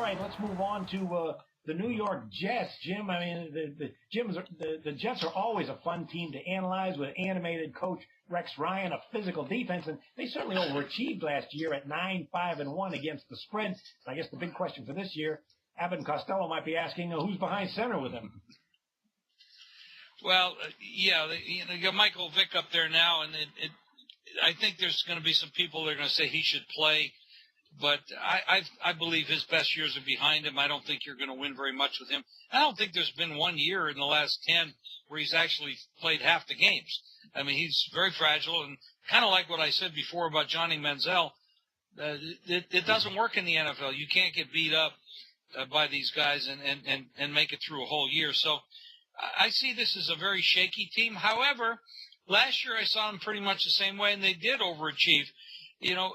right, let's move on to the New York Jets, Jim. I mean, the Jets are always a fun team to analyze with animated coach Rex Ryan, a physical defense, and they certainly overachieved last year at 9-5-1 against the spread. I guess the big question for this year, Abbott and Costello might be asking who's behind center with them. Well, yeah, you got Michael Vick up there now, and I think there's going to be some people that are going to say he should play. But I believe his best years are behind him. I don't think you're going to win very much with him. I don't think there's been 1 year in the last 10 where he's actually played half the games. I mean, he's very fragile, and kind of like what I said before about Johnny Manziel, it doesn't work in the NFL. You can't get beat up by these guys and make it through a whole year. So I see this as a very shaky team. However, last year I saw them pretty much the same way, and they did overachieve. You know,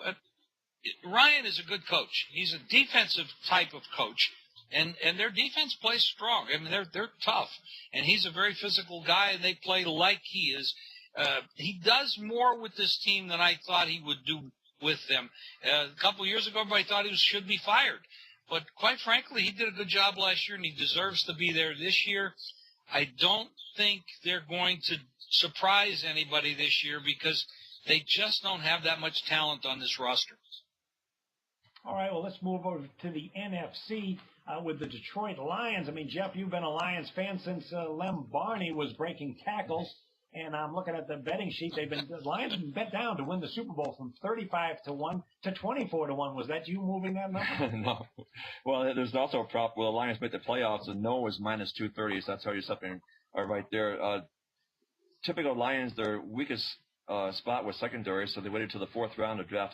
Ryan is a good coach. He's a defensive type of coach, and their defense plays strong. I mean, they're tough, and he's a very physical guy, and they play like he is. He does more with this team than I thought he would do with them. A couple years ago, everybody thought he should be fired. But quite frankly, he did a good job last year, and he deserves to be there this year. I don't think they're going to surprise anybody this year because they just don't have that much talent on this roster. All right, well, let's move over to the NFC with the Detroit Lions. I mean, Jeff, you've been a Lions fan since Lem Barney was breaking tackles. And I'm looking at the betting sheet. The Lions have been bet down to win the Super Bowl from 35-1 to 24-1. Was that you moving that number? No. Well, there's also a prop. Well, the Lions made the playoffs, and no was minus 230. So that's how you're something right there. Typical Lions, their weakest spot was secondary, so they waited till the fourth round to draft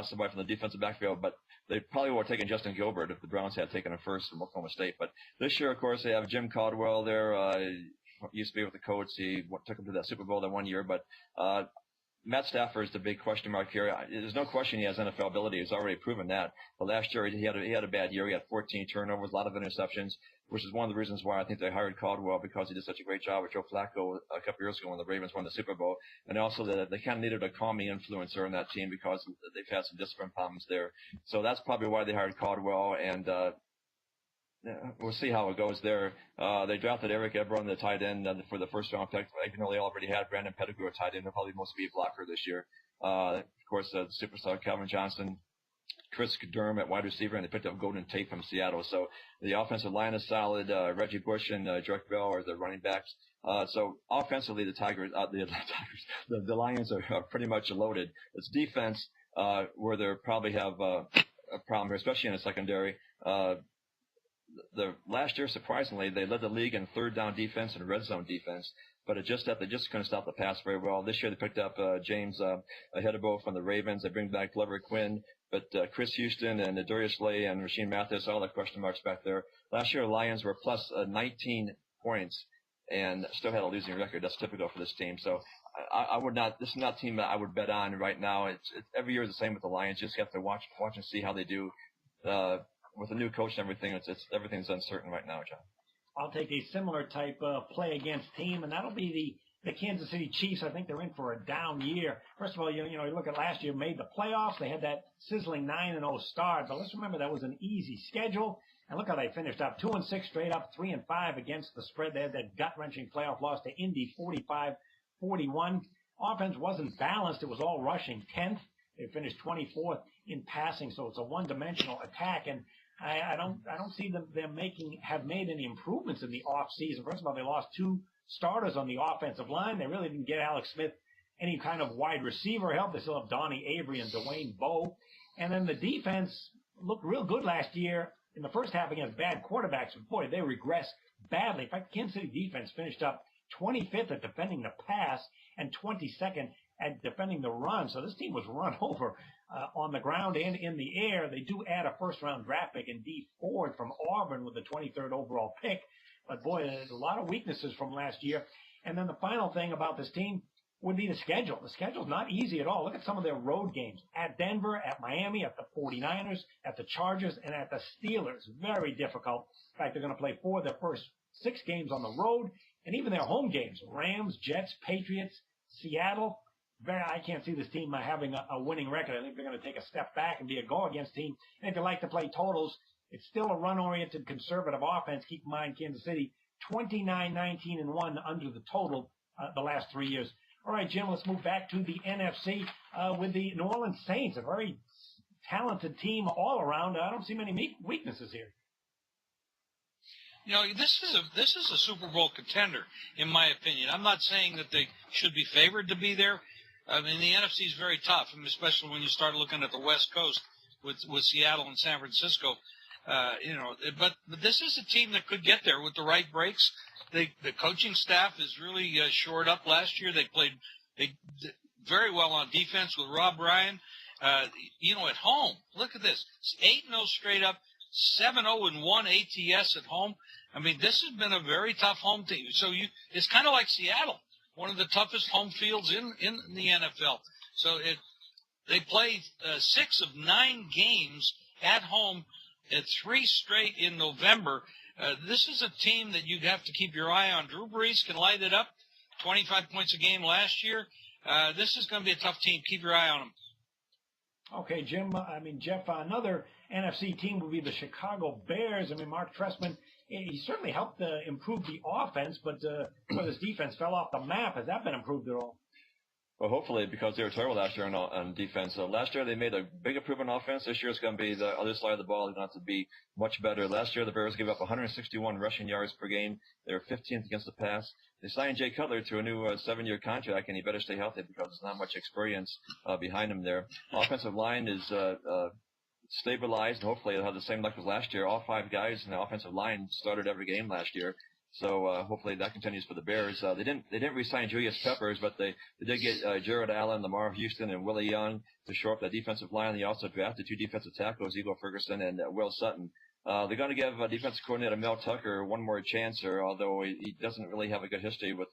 somebody from the defensive backfield. But they probably would have taken Justin Gilbert if the Browns had taken him first from Oklahoma State. But this year, of course, they have Jim Caldwell there. Used to be with the Colts. He took him to that Super Bowl that 1 year. But Matt Stafford is the big question mark here. There's no question he has NFL ability. He's already proven that. But last year he had a bad year. He had 14 turnovers, a lot of interceptions, which is one of the reasons why I think they hired Caldwell, because he did such a great job with Joe Flacco a couple years ago when the Ravens won the Super Bowl. And also they kind of needed a calming influencer in that team because they've had some discipline problems there. So that's probably why they hired Caldwell. And we'll see how it goes there. They drafted Eric Ebron, the tight end, for the first round pick. Even though they already had Brandon Pettigrew, a tight end, they'll probably mostly be a blocker this year. Of course, the superstar Calvin Johnson, Chris Durham at wide receiver, and they picked up Golden Tate from Seattle. So the offensive line is solid. Reggie Bush and Drake Bell are the running backs. So offensively, the Lions are pretty much loaded. It's defense where they probably have a problem here, especially in the secondary. The last year, surprisingly, they led the league in third down defense and red zone defense, but they just couldn't stop the pass very well. This year they picked up James Hedebo from the Ravens. They bring back Glover Quinn, but Chris Houston and Darius Slay and Rasheem Mathis, all the question marks back there. Last year, the Lions were plus 19 points and still had a losing record. That's typical for this team. So I would not. This is not a team that I would bet on right now. It's every year is the same with the Lions. You just have to watch and see how they do. With a new coach and everything, everything's uncertain right now, John. I'll take a similar type of play against team, and that'll be the Kansas City Chiefs. I think they're in for a down year. First of all, you look at last year, made the playoffs. They had that sizzling 9-0 start, but let's remember that was an easy schedule. And look how they finished up, 2-6 straight up, 3-5 against the spread. They had that gut-wrenching playoff loss to Indy, 45-41. Offense wasn't balanced. It was all rushing 10th. They finished 24th in passing, so it's a one-dimensional attack. And I don't see them have made any improvements in the offseason. First of all, they lost two starters on the offensive line. They really didn't get Alex Smith any kind of wide receiver help. They still have Donnie Avery and Dwayne Bowe. And then the defense looked real good last year in the first half against bad quarterbacks. But boy, they regressed badly. In fact, Kansas City defense finished up 25th at defending the pass and 22nd at defending the run. So this team was run over on the ground and in the air. They do add a first-round draft pick in D. Ford from Auburn with the 23rd overall pick. But, boy, there's a lot of weaknesses from last year. And then the final thing about this team would be the schedule. The schedule's not easy at all. Look at some of their road games. At Denver, at Miami, at the 49ers, at the Chargers, and at the Steelers. Very difficult. In fact, they're going to play 4 of their first 6 games on the road. And even their home games, Rams, Jets, Patriots, Seattle, I can't see this team having a winning record. I think they're going to take a step back and be a go-against team. And if you like to play totals, it's still a run-oriented conservative offense. Keep in mind, Kansas City, 29-19-1 under the total the last 3 years. All right, Jim, let's move back to the NFC with the New Orleans Saints, a very talented team all around. I don't see many weaknesses here. You know, this is a Super Bowl contender, in my opinion. I'm not saying that they should be favored to be there. I mean, the NFC is very tough, especially when you start looking at the West Coast with Seattle and San Francisco. But this is a team that could get there with the right breaks. The coaching staff is really shored up last year. They did very well on defense with Rob Ryan. At home, look at this. It's 8-0 straight up, 7-0-1 ATS at home. I mean, this has been a very tough home team. So it's kind of like Seattle, one of the toughest home fields in the NFL. So they played 6 of 9 games at home at 3 straight in November. This is a team that you'd have to keep your eye on. Drew Brees can light it up, 25 points a game last year. This is going to be a tough team. Keep your eye on them. Okay, Jim. Jeff, another NFC team would be the Chicago Bears. Mark Trestman, he certainly helped improve the offense, but his defense fell off the map. Has that been improved at all? Well, hopefully, because they were terrible last year on defense. Last year, they made a big improvement on offense. This year, it's going to be the other side of the ball. It's going to have to be much better. Last year, the Bears gave up 161 rushing yards per game. They were 15th against the pass. They signed Jay Cutler to a new 7-year contract, and he better stay healthy because there's not much experience behind him there. Offensive line is stabilized, and hopefully they'll have the same luck as last year. All 5 guys in the offensive line started every game last year. So hopefully that continues for the Bears. They didn't re-sign Julius Peppers, but they did get Jared Allen, Lamar Houston, and Willie Young to shore up that defensive line. They also drafted 2 defensive tackles, Eagle Ferguson and Will Sutton. They're going to give defensive coordinator Mel Tucker one more chance, although he doesn't really have a good history with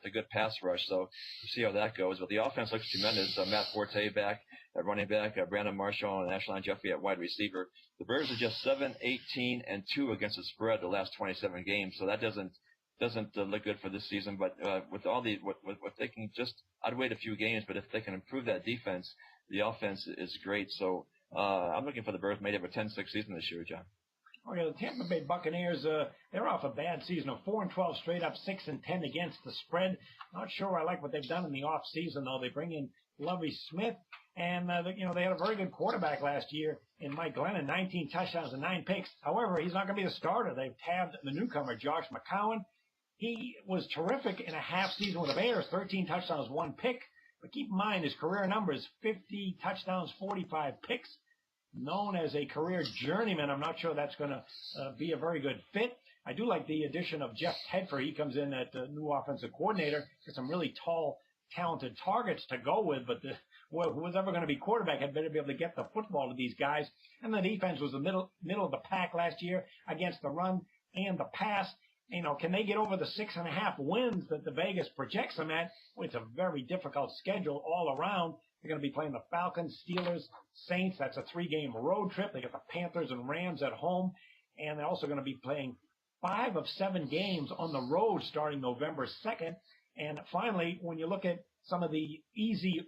a good pass rush. So we'll see how that goes. But the offense looks tremendous. Matt Forte back at running back, Brandon Marshall and Ashline Jeffrey at wide receiver. The Bears are just 7-18-2 against the spread the last 27 games. So that doesn't look good for this season. But with they can just, I'd wait a few games. But if they can improve that defense, the offense is great. So I'm looking for the Bears maybe have a 10-6 season this year, John. Oh, yeah, the Tampa Bay Buccaneers, they're off a bad season of 4-12 straight up, 6-10 against the spread. Not sure I like what they've done in the off season though. They bring in Lovie Smith, and they had a very good quarterback last year in Mike Glennon, 19 touchdowns and 9 picks. However, he's not going to be the starter. They've tabbed the newcomer Josh McCown. He was terrific in a half season with the Bears, 13 touchdowns, 1 pick. But keep in mind his career numbers: 50 touchdowns, 45 picks. Known as a career journeyman, I'm not sure that's going to be a very good fit. I do like the addition of Jeff Tedford. He comes in at the new offensive coordinator. Got some really tall, talented targets to go with, but who's ever going to be quarterback had better be able to get the football to these guys. And the defense was the middle of the pack last year against the run and the pass. Can they get over the 6.5 wins that the Vegas projects them at? Well, it's a very difficult schedule all around. They're going to be playing the Falcons, Steelers, Saints. That's a 3-game road trip. They got the Panthers and Rams at home. And they're also going to be playing 5 of 7 games on the road starting November 2nd. And finally, when you look at some of the easy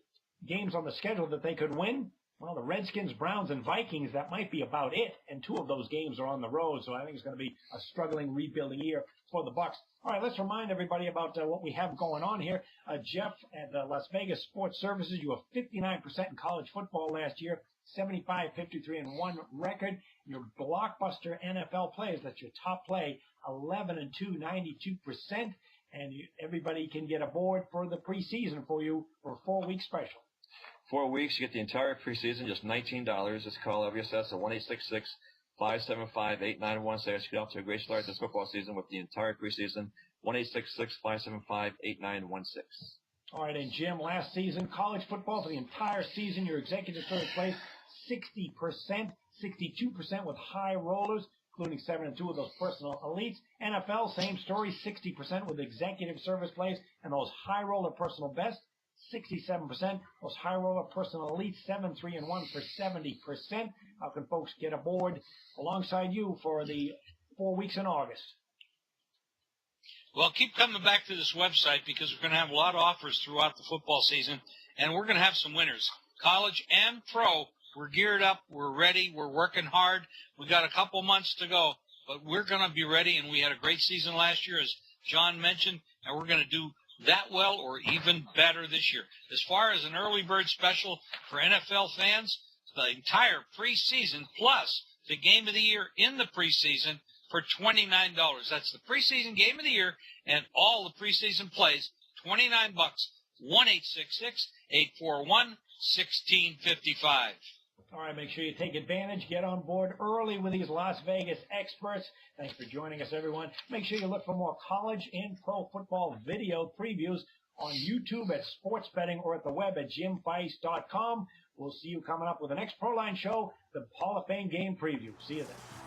games on the schedule that they could win, well, the Redskins, Browns, and Vikings, that might be about it. And 2 of those games are on the road. So I think it's going to be a struggling, rebuilding year for the Bucs. All right, let's remind everybody about what we have going on here. Jeff, at Las Vegas Sports Services, you were 59% in college football last year, 75, 53-1 record. Your blockbuster NFL plays, that's your top play, 11-2, 92%. And everybody can get aboard for the preseason for you for a 4-week special. 4 weeks, you get the entire preseason, just $19. Just call WSS at 1-866-575-8916. So you get off to a great start this football season with the entire preseason. 1-866-575-8916. All right, and Jim, last season, college football for the entire season, your executive service plays 60%, 62% with high rollers, including 7 and 2 of those personal elites. NFL, same story, 60% with executive service plays and those high roller personal bests. 67%. Those high roller personal elites, 7, 3, and 1 for 70%. How can folks get aboard alongside you for the 4 weeks in August? Well, keep coming back to this website because we're going to have a lot of offers throughout the football season. and we're going to have some winners. College and pro, we're geared up, we're ready, we're working hard. We got a couple months to go, but we're going to be ready, and we had a great season last year, as John mentioned, and we're going to do that well or even better this year. As far as an early bird special for NFL fans, the entire preseason plus the game of the year in the preseason for $29. That's the preseason game of the year and all the preseason plays, $29. 1-866-841-1655. All right, make sure you take advantage. Get on board early with these Las Vegas experts. Thanks for joining us, everyone. Make sure you look for more college and pro football video previews on YouTube at Sports Betting or at the web at jimfeist.com. We'll see you coming up with the next Pro Line show, the Hall of Fame game preview. See you then.